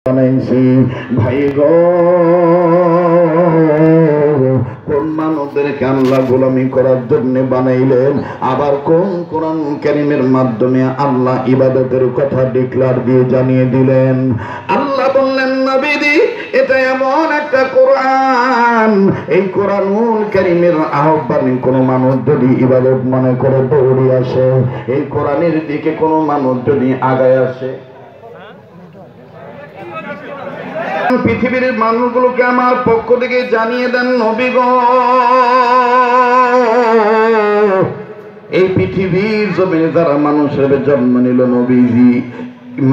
বানাইছি ভাই গো, কোন মানুষদেরকে আল্লাহ গোলামি করার জন্য বানাইলেন, আবার কোন কোরআন কারীমের মাধ্যমে আল্লাহ ইবাদতের কথা ডিক্লার দিয়ে জানিয়ে দিলেন। আল্লাহ বললেন, নবীজি এটা এমন একটা কোরআন, এই কোরআনুল কারীমের আহ্বানে কোন মানুষ যদি ইবাদত মনে করে দৌড়ে আসে, এই কোরআনের দিকে কোন মানুষ যদি আগায় আসে, পৃথিবীর মানুষগুলোকে আমার পক্ষ থেকে জানিয়ে দেন, নবী গো, এই পৃথিবীর জমিনে যারা মানুষের জন্ম নিল, নবীজি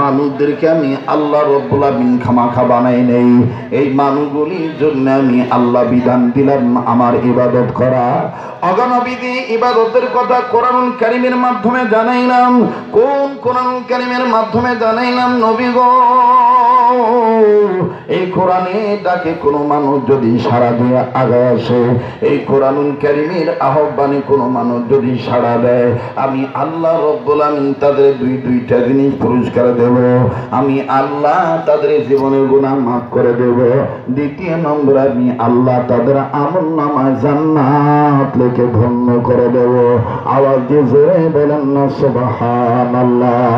মানুষদেরকে আমি আল্লাহ রব্বুল আমিন খামাখা বানাই নেই। এই মানুষগুলির জন্য আমি আল্লাহ বিধান দিলাম আমার ইবাদত করা। অগণবিধি ইবাদতের কথা কোরআনুল কারীমের মাধ্যমে জানাইলাম। কোন কোরআনুল কারীমের মাধ্যমে জানাইলাম, নবী গো, এই কোরআনে ডাকে কোনো মানুষ যদি সাড়া দিয়ে আগায় আসে, এই কোরআনুল কারীমের আহ্বানে কোনো মানুষ যদি সাড়া দেয়, আমি আল্লাহ রব্বুল আমিন তাদের দুইটা জিনিস পুরস্কার দেব। আমি আল্লাহ তাদের জীবনের গুনাহ মাফ করে দেব। দ্বিতীয় নম্বর, আমি আল্লাহ তাদের আমলনামায় জান্নাত লিখে ধন্য করে দেব। আওয়াজ দিয়ে জোরে বলেন না সুবহানাল্লাহ।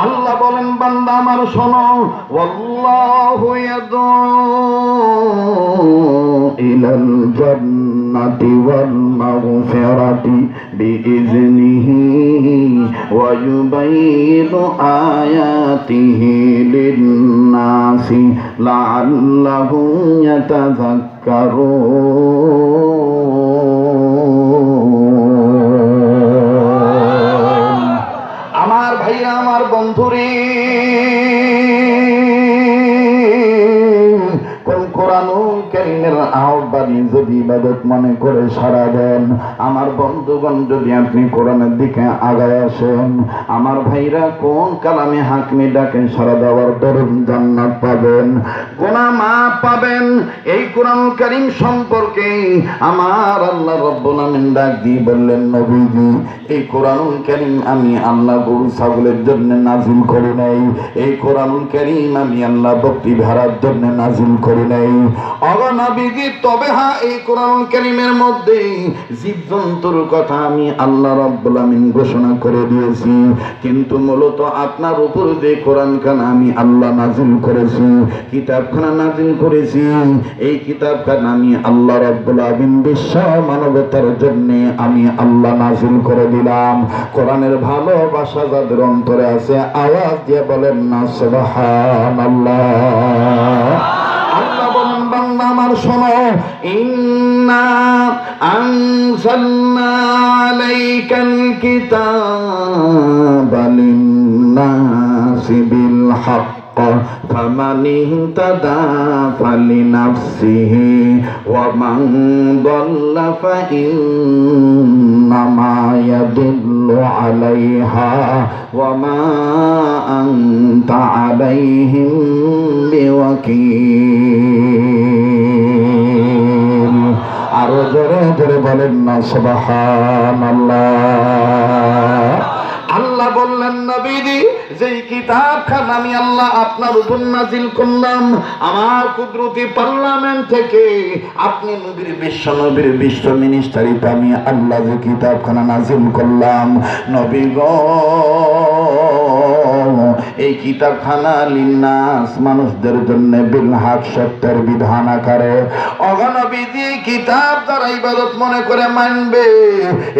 আল্লাহ বলেন, বান্দা আমার শোনো, ওয়াল্লাহু ইয়াদউ ইলাল জান্নাতি ওয়াল মাগফিরাতি বিইজনিহি ওয়া ইউবাইয়িনু আয়াতিহি লিন-নাসি লাআল্লাহুম ইয়াতাযাক্কারুন। আমার ভাইরা, আমার বন্ধুরে, কোন কোরআনুল কারীমের আহ্বানে যদি ইবাদত মনে করে সাড়া দেন, আমার বন্ধুগণ যদি আপনি কোরআনের দিকে আগায় আসেন, আমার ভাইরা কোন কালামে হাকমে ডাকেন সাড়া দেওয়ার দরুন জান্নাত পাবেন, গুনাহ মাফ পাবেন। এই কোরআনুল কারীম সম্পর্কে আমার আল্লাহ রব্বুল আমিন ডাক দিয়ে বললেন, নবীজি এই কোরআনুল কারীম আমি আল্লাহ গরু ছাগলের জন্য নাজিল করি নাই। এই কোরআনুল কারীম আমি আল্লাহ ভক্তি ভরার জন্য নাজিল করি নাই। অগণবিধি তবে হ্যাঁ, এই কোরআনুল কারীমের মধ্যে জীবজন্তুর কথা আমি আল্লাহ রাব্বুল আমিন ঘোষণা করে দিয়েছি, কিন্তু মূলত আপনার উপর যে কোরআনখানা আমি আল্লাহ নাজিল করেছি, কিতাবখানা নাজিল করেছি, এই কিতাবখানা আমি আল্লাহ রাব্বুল আমিন বিশ্ব মানবতার জন্য আমি আল্লাহ নাজিল করে দিলাম। কোরআনের ভালোবাসা যাদের অন্তরে আছে, আওয়াজ দিয়ে বলেন না সুবহানাল্লাহ। আল্লাহ বলেন, বান্দা আমার শোনো, ইন্না আনজালনা আলাইকাল কিতাবা লিন-নাসি বিল হক فمن اهتدى فلنفسه ومن ضل فإنما يضل عليها وما أنت عليهم بوكيل। আরো জোরে জোরে বলেন না সুবহানাল্লাহ। আল্লাহ বললেন, নবীজি যেই কিতাবখানা আমি আল্লাহ আপনার উপর নাজিল করলাম, আমার কুদরতি পার্লামেন্ট থেকে আপনি নবীর বিশ্ব মিনিস্টারিতে আমি আল্লাহ যে কিতাবখানা নাজিল করলাম, নবী গো, এই কিতাবখানা লিন্নাস মানুষদের জন্য বিল হক সত্যের বিধান আকারে। অগণবিধি কিতাব যারা ইবাদত মনে করে মানবে,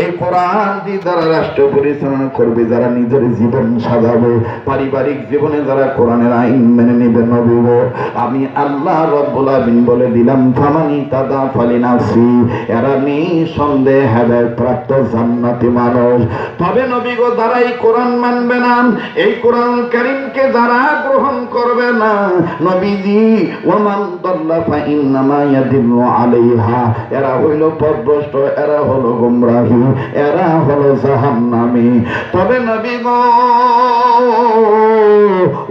এই কোরআন দিয়ে যারা রাষ্ট্র পরিচালনা করবে, যারা নিজের জীবন সাজাবে, পারিবারিক জীবনে যারা কোরআনের আইন মেনে নেবে, নবী গো, আমি আল্লাহ রব্বুল আমিন বলে দিলাম, ফামানি তাদা ফালিনাফসি, এরা নিঃসন্দেহে হেদায়েত প্রাপ্ত জান্নাতি মানুষ। তবে নবী গো, যারা এই কোরআন মানবে না, এই কোরআন কারীমকে যারা গ্রহণ করবে না, নবীজি ওয়ামান দাল্লা ফাইন্নামা ইয়াদিল্লু আলাইহা, এরা হইল পথভ্রষ্ট, এরা হলো গোমরাহী, এরা হলো জাহান্নামী। তবে নবী গো,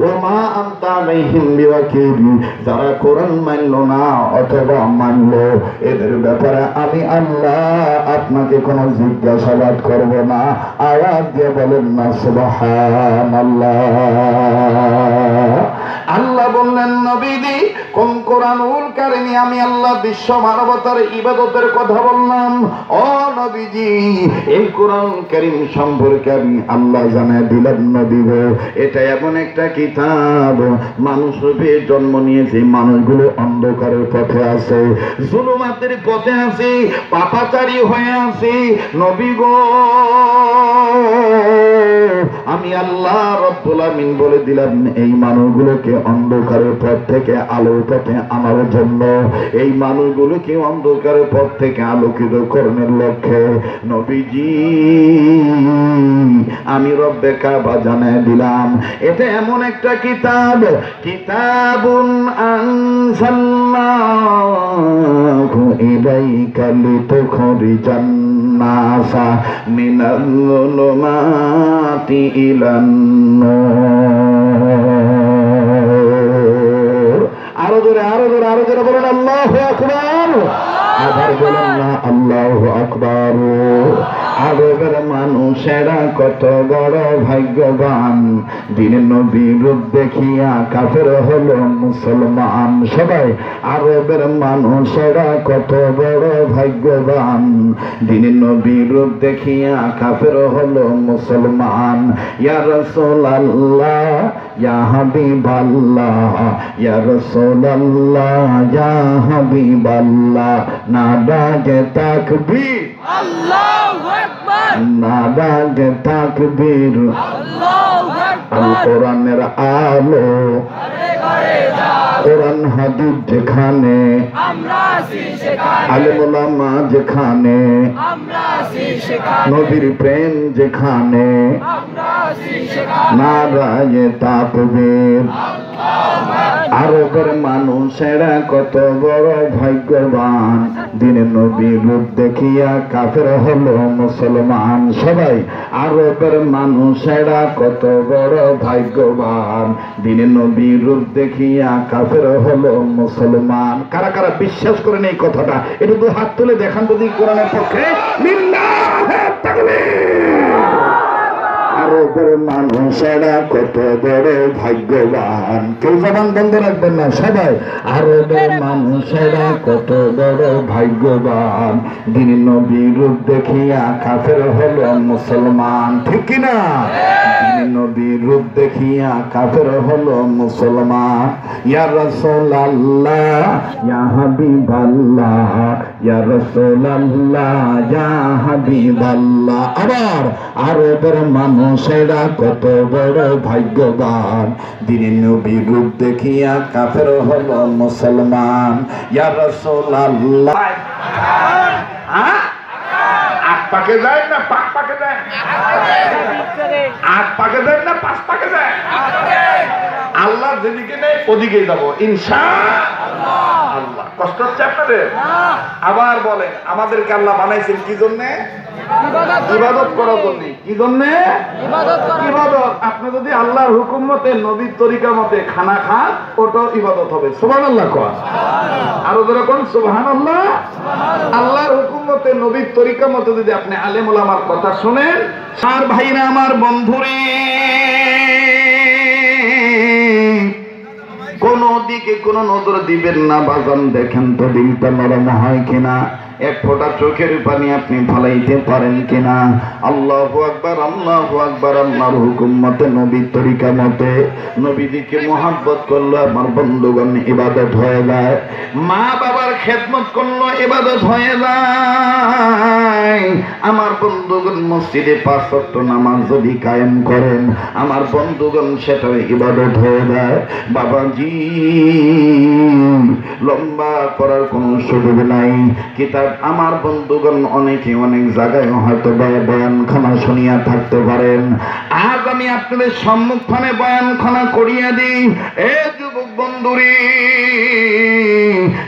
ওমা আনতা আলাইহিম বিওয়াকিল, যারা কোরআন মানল না অথবা মানল, এদের ব্যাপারে আমি আল্লাহ আপনাকে কোনো জিজ্ঞাসাবাদ করব না। আওয়াজ দিয়ে বলেন না সুবহানাল্লাহ। আল্লাহ বললেন নবীজি কোন কোরআনুল কারীমে আমি আল্লাহ বিশ্ব মানবতার ইবাদতের কথা বললাম। ও নবীজি এই কোরআন কারীম সম্পর্কে আমি আল্লাহ জানায় দিলাম নবী গো, এটা এমন একটা কিতাব মানুষ রূপে জন্ম নিয়েছে, মানুষগুলো অন্ধকারের পথে আছে, জুলুমাতের পথে আছে, পাপাচারী হয়ে আছে। নবী গো আমি আল্লাহ রব্বুল আমিন বলে দিলাম এই মানুষগুলোকে অন্ধকারের পথ থেকে আলোর পথে আনার জন্য, এই মানুষগুলোকে অন্ধকারের পথ থেকে আলোকিত করণের লক্ষ্যে নবীজি আমি রব্বে কাবা জানায় দিলাম এটা এমন একটা কিতাব, কিতাবুন আনজালনাহু ইলাইকা লিতুখরিজান নাসা মিনাল যুলুমাতি ইলান নূর। আরো জোরে বলেন আল্লাহু আকবার। আবার বলেন না আল্লাহু আকবার। আরবের মানুষেরা কত বড় ভাগ্যবান, দিনের নবীর রূপ দেখিয়া কাফের হলো মুসলমান। সবাই আরবের মানুষেরা কত বড় ভাগ্যবান, দিনের নবীর রূপ দেখিয়া কাফের হলো মুসলমান। ইয়া রাসূলুল্লাহ ইয়া হাবিবাল্লাহ ইয়া রাসূলুল্লাহ ইয়া হাবিবাল্লাহ। নাদায়ে তাকবীর আল্লাহু আকবার, নাদায়ে তাকবীর আল্লাহু আকবার। কোরআনের আলো কোরআন হাদিস যেখানে আমরা আছি সেখানে, আলেম ওলামা যেখানে আমরা আছি সেখানে, নবীর প্রেম যেখানে আমরা আছি সেখানে। নারায়ে তাকবীর। আরবের মানুষেরা কত বড় ভাগ্যবান, দিনের নবীর রূপ দেখিয়া কাফের হলো মুসলমান। সবাই আরবের মানুষেরা কত বড় ভাগ্যবান, দিনের নবীর রূপ দেখিয়া কাফের হলো মুসলমান। কারা কারা বিশ্বাস করেন এই কথাটা? এটা তো হাত তুলে দেখান যদি কোরআনের পক্ষে। লিল্লাহি তাকবীর। আরবের মানুষেরা কত বড় ভাগ্যবান, কেউ জবান বন্ধ রাখবেন না সবাই। আরবের মানুষেরা কত বড় ভাগ্যবান, দিনের নবীর রূপ দেখিয়া কাফের হলো মুসলমান। ঠিক কিনা? দিনের নবীর রূপ দেখিয়া কাফের হলো মুসলমান। ইয়া রাসূলুল্লাহ ইয়া হাবিবাল্লাহ ইয়া রাসূলুল্লাহ ইয়া হাবিবাল্লাহ। আবার আরবের মানুষেরা কত বড় ভাগ্যবান, দিনের নবীর রূপ দেখিয়া কাফের হলো মুসলমান। ইয়া রাসূলুল্লাহ আট পাকে যায় না পাক পাকে যায়, আট পাকে যায় না পাঁচ পাকে যায়। আল্লাহ যেদিকে নেই ওদিকেই যাবো ইনশাআল্লাহ। কষ্ট হচ্ছে আপনাদের? আবার বলেন আমাদেরকে আল্লাহ বানাইছেন কি জন্যে? ইবাদত করার জন্য। কি জন্যে? ইবাদত। আপনি যদি আল্লাহর হুকুম মতে নবীর তরিকা মতে খানা খান ওটা ইবাদত হবে। সুবহানাল্লাহ কর। আরো যেরকম সুবহানাল্লাহ। আল্লাহর হুকুম মতে নবীর তরিকা মতে যদি আপনি আলেম ওলামার কথা শুনেন, আর ভাইরা আমার বন্ধুরে কোন দিকে কোন নজর দিবেন না বাজান। দেখেন তো দিলটা নরম হয় কিনা, এক ফোঁটা চোখের পানি আপনি ফালাইতে পারেন কিনা। আল্লাহু আকবার আল্লাহু আকবার। আল্লাহর হুকুম মতে নবীর তরিকা মতে নবীদিকে মোহাব্বত করলো আমার বন্ধুগণ ইবাদত হয়ে যায়। মা বাবার খেদমত করলো ইবাদত হয়ে যায়। আমার বন্ধুগণ মসজিদে 5 ওয়াক্ত নামাজ যদি কায়েম করেন আমার বন্ধুগণ সেটা ইবাদত হয়ে যায়। বাবাজি লম্বা করার কোনো সুযোগ নাই। কিতাব আমার বন্ধুগণ অনেকে অনেক জায়গায় হয়তো বয়ানখানা শুনিয়া থাকতে পারেন। আজ আমি আপনাদের সম্মুখখানে বয়ানখানা করিয়া দিই। এ যুবক বন্ধুরে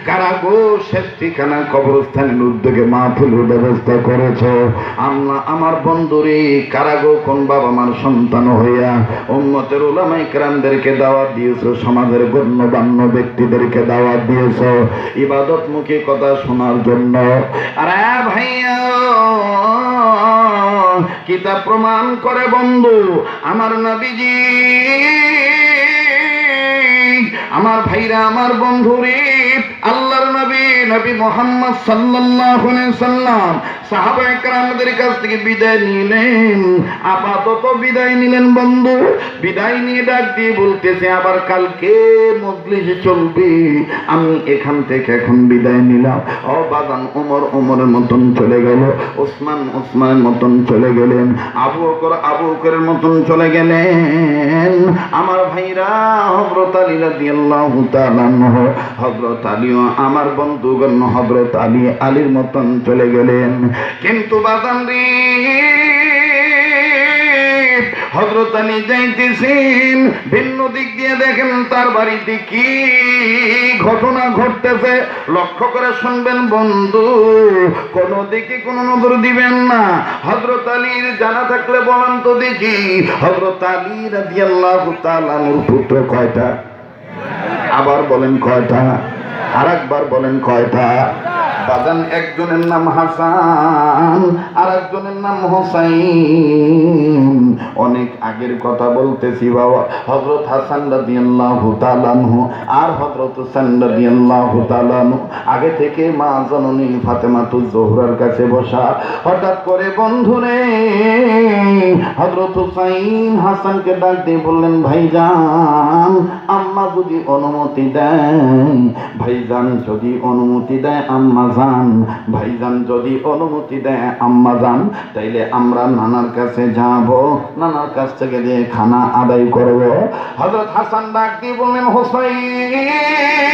কারা গো শেষ ঠিকানা কবরস্থানের উদ্যোগে মাহফিলের ব্যবস্থা করেছ? আমার বন্ধুরে কারা গো কোন বাবা মার সন্তান হইয়া উম্মতের উলামায়ে কেরামদেরকে দাওয়াত দিয়েছ, সমাজের গণ্যমান্য ব্যক্তিদেরকে দাওয়াত দিয়েছ ইবাদতমুখী কথা শোনার জন্য। আরে ভাইয়া কিতাব প্রমাণ করে বন্ধু আমার নবীজি আমার ভাইরা আমার বন্ধুরে আল্লাহর নবী নবী মুহাম্মদ সাল্লাল্লাহু আলাইহি সাল্লাম সাহাবায়ে কেরামদের কাছ থেকে বিদায় নিলেন আপাতত বিদায় নিলেন বন্ধু বিদায় নিয়ে ডাক দিয়ে বলতেছে আবার কালকে মজলিসে চলবে আমি এখান থেকে এখন বিদায় নিলাম ও বাগান ওমরের মতন চলে গেল ওসমানের মতন চলে গেলেন আবু বকরের মতন চলে গেলেন আমার ভাইরা হযরত আলী রাদিয়াল্লাহু তাআলা আনহু হযরত আলীও আমার বন্ধুগণ হযরত আলীর মতন চলে গেলেন কিন্তু বাজান রে হযরত আলী যাইতেছেন ভিন্ন দিক দিয়ে দেখেন তার বাড়িতে কি ঘটনা ঘটতেছে লক্ষ্য করে শুনবেন বন্ধু কোন দিকে কোন নজর দিবেন না হযরত আলীর জানা থাকলে বলেন তো দেখি হযরত আলী রাদিয়াল্লাহু তাআলা আনহুর পুত্র কয়টা আবার বলেন কয়টা আরেকবার বলেন কয়টা বাজান একজনের নাম হাসান আর একজনের নাম হোসাইন অনেক আগের কথা বলতেছি বাবা হযরত হাসান রাদিয়াল্লাহু তাআলা আনহু আর হযরত হুসাইন রাদিয়াল্লাহু তাআলা আনহু আগে থেকে মা জননী ফাতেমাতুজ জোহরার কাছে বসা হঠাৎ করে বন্ধুরে হযরত হুসাইন হাসানকে ডাক দিয়ে বললেন ভাইজান আম্মা যদি অনুমতি দেয় ভাইজান যদি অনুমতি দেয় আম্মা জান ভাইজান যদি অনুমতি দেয় আম্মা জান তাইলে আমরা নানার কাছে যাব নানার কাছ থেকে যে খানা আদায় করব হযরত হাসান ডাক দিয়ে বললেন হোসাইন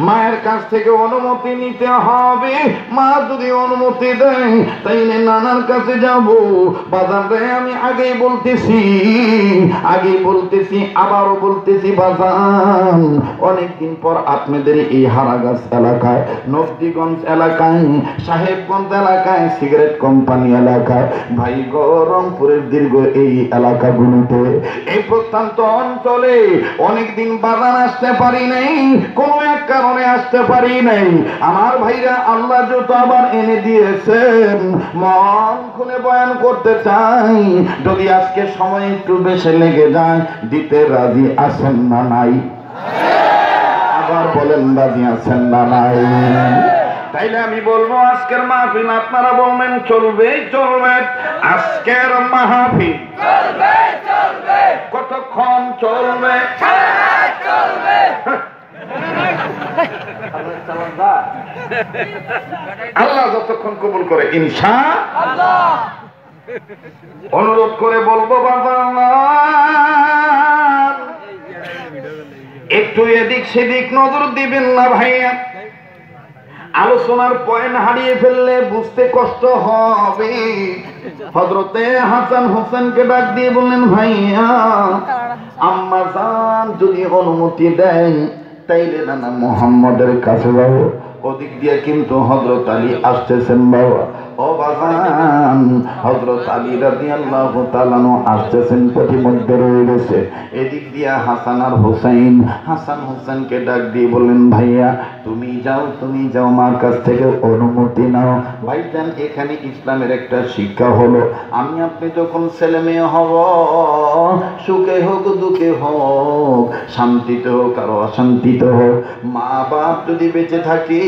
মায়ের কাছ থেকে অনুমতি নিতে হবে মা যদি অনুমতি দেয় তাইলে নানার কাছে যাব বাজারে আমি আগেই বলতেছি আবারও বলতেছি বাজান অনেকদিন পর আপনাদের এই হারাগাছ এলাকায় নবদিগঞ্জ এলাকায় সাহেবগঞ্জ এলাকায় সিগারেট কোম্পানি এলাকায় ভাই রংপুরের দীর্ঘ এই এলাকাগুলিতে এই প্রত্যন্ত অঞ্চলে অনেকদিন বাজার আসতে পারি নাই কোনো এক কারণে আসতে পারি নাই আমার ভাইরা আল্লাহ যত আবার এনে দিয়েছেন মন খুলে বয়ান করতে চাই যদি আজকে সময় একটু বেশি লেগে যায় দিতে রাজি আছেন না নাই আবার বলেন রাজি আছেন না নাই তাইলে আমি বলবো আজকের মাহফিল আপনারা বলবেন চলবে আজকের মাহফিল চলবে কতক্ষণ চলবে আল্লাহ যতক্ষণ কবুল করে ইনশাআল্লাহ অনুরোধ করে বলবো বাবা একটু এদিক সেদিক নজর দিবেন না ভাইয়া আলোচনার পয়েন্ট হারিয়ে ফেললে বুঝতে কষ্ট হবে হযরতে হাসান হোসেনকে ডাক দিয়ে বললেন ভাইয়া আম্মা জান যদি অনুমতি দেন তাইলে নানা মুহাম্মদের কাছে যাবো ওদিক দিয়ে কিন্তু হযরত আলী আসতেছেন বাবা ও বাজান হযরত আলী রাদিয়াল্লাহু তাআলা আসতেছেন প্রতিমধ্যে রয়ে গেছে এদিক দিয়ে হাসান আর হাসান হোসেনকে ডাক দিয়ে বললেন ভাইয়া তুমি যাও মার কাছ থেকে অনুমতি নাও ভাইজান এখানে ইসলামের একটা শিক্ষা হলো আমি আপনি যখন ছেলে মেয়ে হব সুখে হোক দুঃখে হোক শান্তিতে হোক আর অশান্তিতে হোক মা বাপ যদি বেঁচে থাকে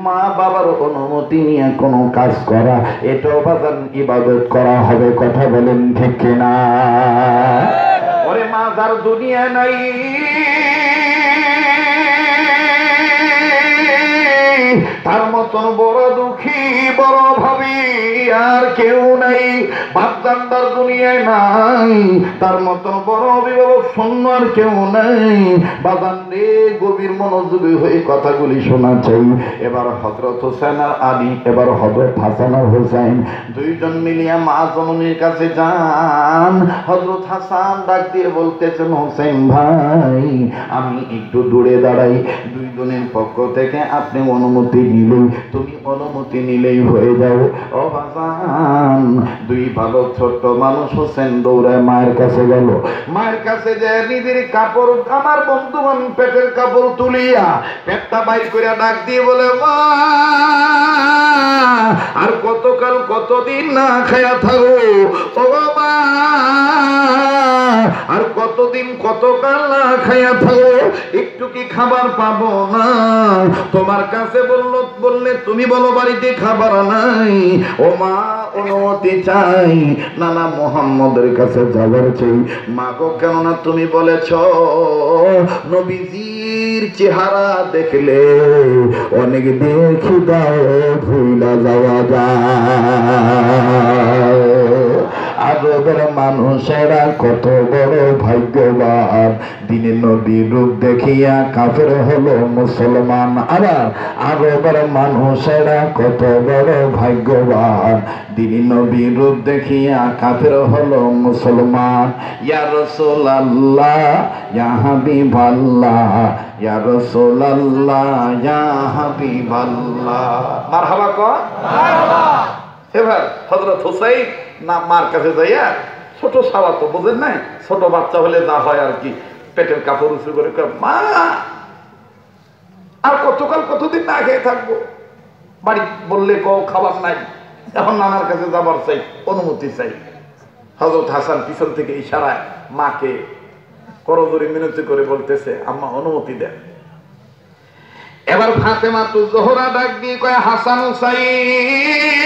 মা বাবার অনুমতি নিয়ে কোনো কাজ করা এটাও বাজান ইবাদত করা হবে কথা বলেন ঠিক কিনা ওরে মা যার দুনিয়া নাই তার মতন বড় দুঃখী বড় ভাবি আর কেউ নাই বাপদাদার দুনিয়ায় নাই তার মতন বড় অভিভাবক শূন্য আর কেউ নাই বাজান রে গভীর মনোযোগী হয়ে কথাগুলি শোনা চাই এবার হযরত হোসেন আর আলী এবার হযরত হাসান আর হোসেন দুইজন মিলিয়ে মা জননীর কাছে যান হযরত হাসান ডাক দিয়ে বলতেছেন হোসেন ভাই আমি একটু দূরে দাঁড়াই দুইজনের পক্ষ থেকে আপনি অনুমতি নিলেই, তুমি অনুমতি নিলেই হয়ে যাও। ও বাজান, দুই বালক ছোট্ট মানুষ হোসেন দৌড়ায় মায়ের কাছে গেল। মায়ের কাছে যে নিজের কাপড়, আমার বন্ধুগণ পেটের কাপড় তুলিয়া পেটটা বাইর করে ডাক দিয়ে বলে, মা আর কতকাল কতদিন না খায়া থাকো, ও মা আর কতদিন কতকাল না খায়া থাকো, একটু কি খাবার পাবো না? তোমার কাছে বললে তুমি বলো বাড়িতে খাবার নাই। ও মা অনুমতি চাই, নানা মোহাম্মদের কাছে যাবার চাই। মা গো, কেননা তুমি বলেছ নবীজির চেহারা দেখলে অনেক দেখি দাও ভুলা যাওয়া যায়। আরবের মানুষেরা কত বড় ভাগ্যবান, দিনে নবীর রূপ দেখিয়া কাফের হলো মুসলমান। আবার আরবের মানুষেরা কত বড় ভাগ্যবান, দিনে নবীর রূপ দেখিয়া কাফের হলো মুসলমান। ইয়া রাসূলুল্লাহ ইয়া হাবিবাল্লাহ, ইয়া রাসূলুল্লাহ ইয়া হাবিবাল্লাহ। মারহাবা কো মারহাবা। এবার হযরত হুসাইন না মার কাছে যাইয়া, ছোট সাবা তো বোঝেন নাই, ছোট বাচ্চা হলে যা হয় আর কি, পেটের কাপড় উঁচু করে, মা আর কতকাল কতদিন না খেয়ে থাকবো, বাড়ি বললে কও খাবার নাই, এখন নানার কাছে যাবার চাই, অনুমতি চাই। হযরত হাসান পিছন থেকে ইশারায় মাকে করজোড়ে মিনতি করে বলতেছে, আম্মা অনুমতি দেন। এবার ফাতেমা তো জোহরা ডাক দিয়ে কয়, হাসান হুসাইন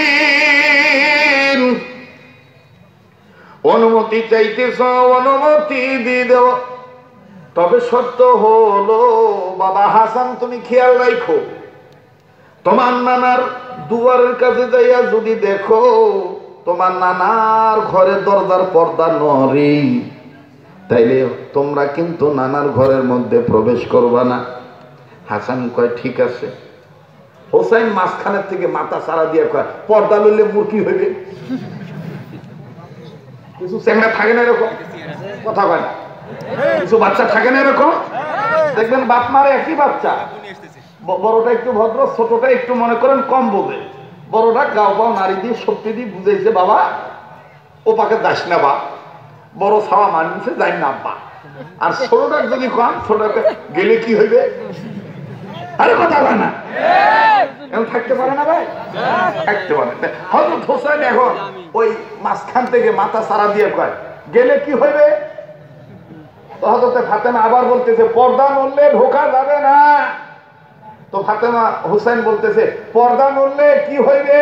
অনুমতি চাইতেছ, অনুমতি দিয়ে দেব, তবে সত্য হলো বাবা হাসান তুমি খেয়াল রাখো, তোমার নানার দুয়ারের কাছে যাইয়া যদি দেখো তোমার নানার ঘরের দরজার পর্দা নড়ে, তাইলে তোমরা কিন্তু নানার ঘরের মধ্যে প্রবেশ করবা না। হাসান কয় ঠিক আছে। হোসাইন মাঝখানের থেকে মাথা সারা দিয়ে কয়, পর্দা লইলে মুরকি হইবে। কিছু চেংড়া থাকে না এরকম, কথা কয় না, কিছু বাচ্চা থাকে না এরকম, দেখবেন বাপ মারে একই বাচ্চা, বড়টা একটু ভদ্র, ছোটটা একটু মনে করেন কম বোঝে, বড়টা গাও পাও নারী দিয়ে শক্তি দিয়ে বুঝাইছে, বাবা ও পাকে যাস না বা, বড় ছাওয়া মানিয়েছে যাই না আব্বা। আর ছোটটা যদি কম, ছোটটা গেলে কি হইবে, আরে কথা বলে না, এখন থাকতে পারে না ভাই, থাকতে পারে। হযরত হোসেন এখন ওই মাঝখান থেকে মাথা সারা দিয়ে কয়, গেলে কি হইবে? তো হযরত ফাতেমা আবার বলতেছে, পর্দা নড়লে ঢোকা যাবে না। তো ফাতেমা হোসেন বলতেছে, পর্দা নড়লে কি হইবে?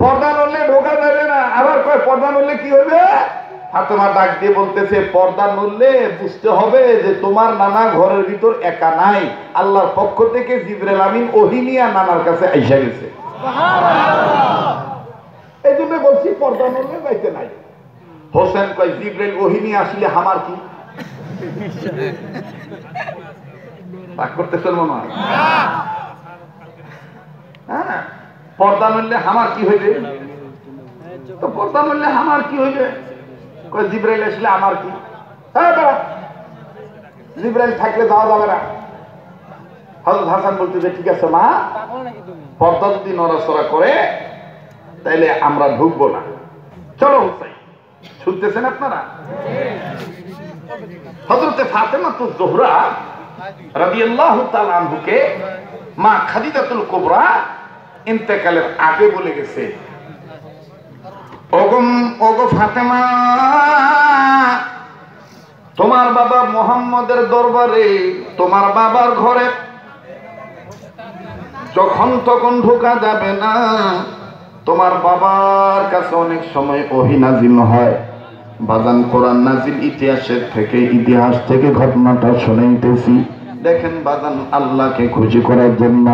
পর্দা নড়লে ঢোকা যাবে না। আবার কয়, পর্দা নড়লে কি হইবে? ফাতেমা ডাক দিয়ে বলতেছে, পর্দা নড়লে বুঝতে হবে যে তোমার নানা ঘরের ভিতর একা নাই, আল্লাহর পক্ষ থেকে জিবরাইল আমিন ওহী নিয়া নানার কাছে আইসা গেছে। এই জন্য বলছি পর্দা নড়লে যাইতে নাই। হোসেন কয়, জিবরাইল ওহী নিয়ে আসলে আমার কি? রাগ করতেছেন মনে হয়? হ্যাঁ, পর্দা নড়লে আমার কি হইবে? তো পর্দা নড়লে আমার কি হইবে? কয়, জিবরাইল আসলে আমার কি? জিবরাইল থাকলে যাওয়া যাবে না। হযরত হাসান বলতেছে, ঠিক আছে মা, পর্দা যদি নড়াচড়া করে তাইলে আমরা ঢুকবো না, চলো হুসাইন। শুনতেছেন আপনারা? হযরতে ফাতেমা তো জোহরা রাদিয়াল্লাহু তাআলা আনহুকে মা খাদিজাতুল কুবরা ইন্তেকালের আগে বলে গেছে, ওগো ফাতেমা, তোমার বাবা মুহাম্মদের দরবারে তোমার বাবার ঘরে যখন তখন ঢোকা যাবে না। তোমার বাবার কাছে অনেক সময় ওহী নাযিল হয়। বাজান কোরআন নাযিল ইতিহাস থেকে ঘটনাটা শুনাইতেছি। দেখেন বাজান, আল্লাহকে খুশি করার জন্য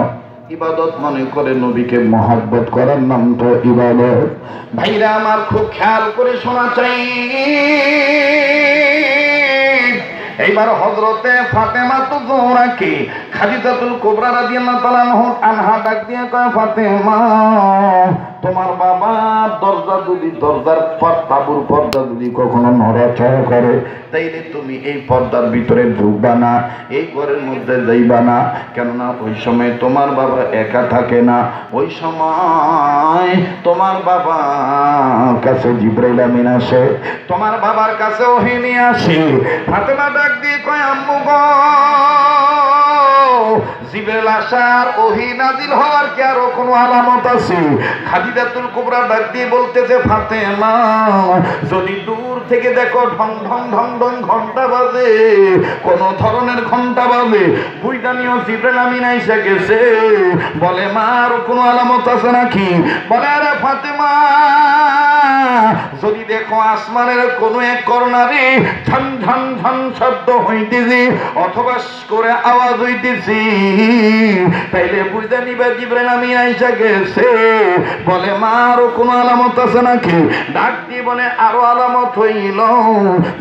ইবাদত মনে করে নবীকে মহব্বত করার নাম তো ইবাদত। ভাইরা আমার, খুব খেয়াল করে শোনা চাই। এইবার হযরতে ফাতেমা তো জোহরাকে খাদিজাতুল কুবরা রাদিয়াল্লাহু তাআলা আনহা ডাক দিয়ে কয়, ফাতেমা তোমার বাবা দরজার তাবুর পর্দা যদি কখনো নড়াচড়া করে তাইলে তুমি এই পর্দার ভিতরে ঢুকবা না, এই ঘরের মধ্যে যাইবা না। কেননা ওই সময় তোমার বাবা একা থাকে না, ওই সময় তোমার বাবার কাছে জিবরাইল আমিন আসে, তোমার বাবার কাছে ওহী নিয়ে আসে। ফাতেমা ডাক দিয়ে কয়, আম্মু গো, জিবরাইল আসার ওহী নাজিল হওয়ার কি আরো কোনো আলামত আছে? খাদিজাতুল কুবরা ডাক দিয়ে বলতেছে, ফাতেমা যদি দূর থেকে দেখো ঢং ঢং ঢং ঢং ঘন্টা বাজে, কোন ধরনের ঘন্টা বাজে, বুঝানিও জিবরাইল আমিন আইসা গেছে। বলে মা আরো কোনো আলামত আছে নাকি? বলে আরে ফাতেমা যদি দেখো আসমানের কোন এক কর্নারে ঝন ঝন ঝন শব্দ হইতেছে অথবা করে আওয়াজ হইতেছে, তাইলে বুঝতে নিবে জিবরাইল আমিন আইসা গেছে। বলে মা আরো কোনো আলামত আছে নাকি? ডাক দিয়ে বলে আরো আলামত হইল,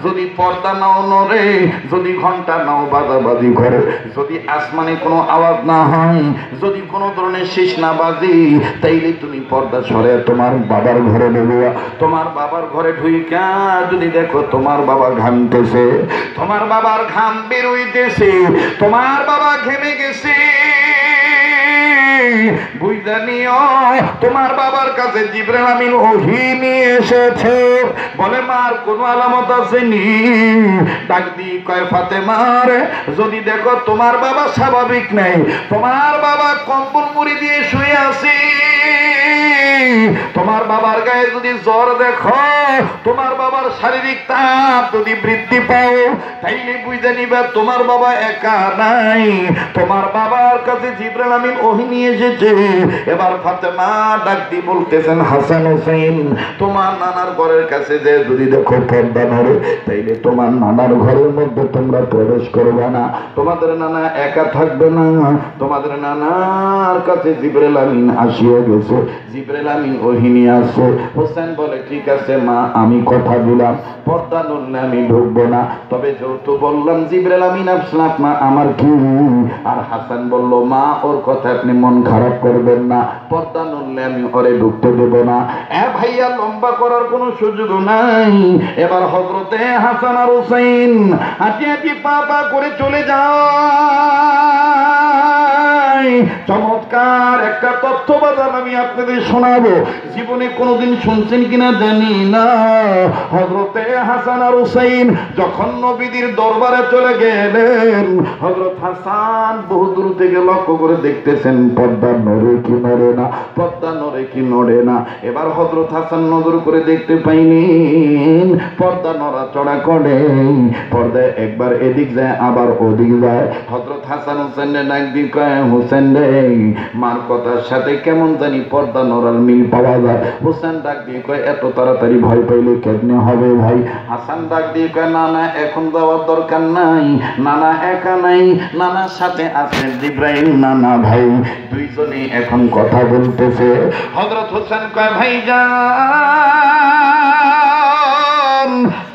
যদি পর্দা নাও নড়ে, যদি ঘন্টা নাও বাজাবাজি করে, যদি আসমানে কোনো আওয়াজ না হয়, যদি কোনো ধরনের শেষ না বাজে, তাইলে তুমি পর্দা সরে তোমার বাবার ঘরে নেবে। তোমার বাবার ঘরে ঢুইকা যদি দেখো তোমার বাবা ঘামতেছে, তোমার বাবার ঘাম বের হইতেছে, তোমার বাবা ঘেমে গেছে, বুঝা নিও তোমার বাবার কাছে জিবরাইল আমিন ওহী নিয়ে এসেছে। বলে মার কোনো আলামত আসেনি? ডাক দি কয়, ফাতেমা রে যদি দেখো তোমার বাবা স্বাভাবিক নেই, তোমার বাবা কম্বল মুড়ি দিয়ে শুয়ে আছে, তোমার বাবার গায়ে যদি জ্বর দেখো, তোমার বাবার শারীরিক তাপ যদি বৃদ্ধি পাও, তাইলে বুঝে নিবা তোমার বাবা একা নাই, তোমার বাবার কাছে জিবরাইল আমিন ওহী নিয়ে এসেছে। এবার ফাতেমা ডাক দিয়ে বলতেছেন, হাসান হোসেন তোমার নানার ঘরের কাছে যে যদি দেখো পর্দা নড়ে, তাইলে তোমার নানার ঘরের মধ্যে তোমরা প্রবেশ করবে না, তোমাদের নানা একা থাকবে না, তোমাদের নানার কাছে জিবরাইল আমিন আসিয়া গেছে, জিবরাইল আমিন ওহী নিয়ে আসছে। হোসেন বলে ঠিক আছে মা, আমি কথা দিলাম পর্দা নড়লে আমি ঢুকবো না, তবে যেহেতু বললাম জিবরাইল আমিন আসলাম মা আমার কি? আর হাসান বলল, মা ওর কথা আপনি মন খারাপ করবেন না, পর্দা নড়লে আমি ওরে ঢুকতে দেব না। ভাইয়া লম্বা করার কোনো সুযোগ নাই। এবার হযরতে হাসান আর হুসাইন হাঁটি হাঁটি পা পা করে চলে যাও। চমৎকার একটা তথ্য বাজার আমি আপনাদের শোনাবো, জীবনে কোনোদিন শুনছেন কিনা জানি না। হযরতে হাসান আর হুসাইন যখন নবীদের দরবারে চলে গেলেন, হযরত হাসান বহু দূর থেকে লক্ষ্য করে দেখতেছেন পর্দা নড়ে কি নড়ে না, পর্দা নড়ে কি নড়ে না। এবার হযরত হাসান নজর করে দেখতে পাইলেন পর্দা নড়াচড়া করে, পর্দা একবার এদিক যায় আবার ওদিক যায়। হযরত হাসান হুসাইনের ডাক দিয়ে কয়, হুসেন রে মার কথার সাথে কেমন জানি পর্দা নড়ার মিল পাওয়া যায়। হুসেন ডাক দিয়ে কয়, এত তাড়াতাড়ি ভয় পাইলে কেমনে হবে ভাই? হাসান ডাক দিয়ে কয়, না না এখন যাওয়ার দরকার নাই, নানা একা নাই, নানার সাথে আছেন জিবরাইল নানা ভাই, দুইজনে এখন কথা বলতেছে। হযরত হোসেন কয়, ভাইজান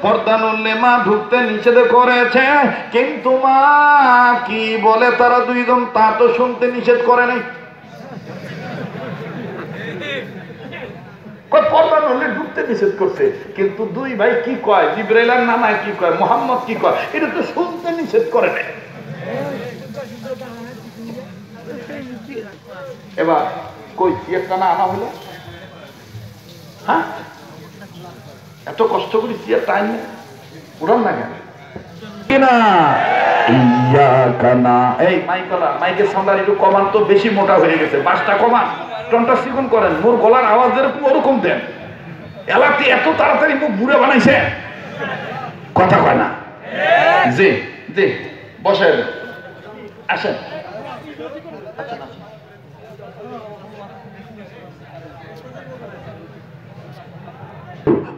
পর্দা নড়লে মা ঢুকতে নিষেধ করেছে, কিন্তু মা কি বলে তারা দুইজন তা তো শুনতে নিষেধ করে নাই। পর্দা নড়লে ঢুকতে নিষেধ করছে, কিন্তু দুই ভাই কি কয়, জিবরাইল আর নানা কি কয়, মুহাম্মদ কি কয়, এটা তো শুনতে নিষেধ করে নাই। এবার কই চেয়ারটা না আনা হলো? হ্যাঁ এত কষ্ট করে চেয়ারটা আইন উড়ান না কেন? এই মাইকের সামনে একটু কমান তো, বেশি মোটা হয়ে গেছে, বাসটা কমান, টনটা চিকন করেন, মোর গলার আওয়াজ যেরকম ওরকম দেন। এলাকাতে এত তাড়াতাড়ি মুখ বুড়ে বানাইছে, কথা কয় না। জি জি বসেন, আসেন।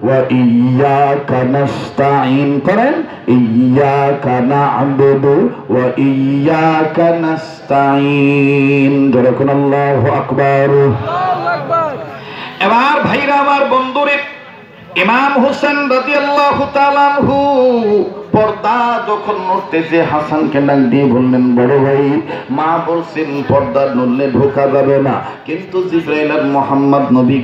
وإياك نستعين করেন, إياك نعبد وإياك نستعين, যেরকম আল্লাহু আকবার। এবার ভাইরা আমার বন্ধুরে, ইমাম হোসেন রাদিয়াল্লাহু তাআলা আনহু পর্দা যখন নড়তেছে হাসানকে ডাক দিয়ে বললেন, বড় ভাই, মা বলছেন পর্দা নড়লে ঢোকা যাবে না, কিন্তু জিবরাইল আর মুহাম্মদ নবী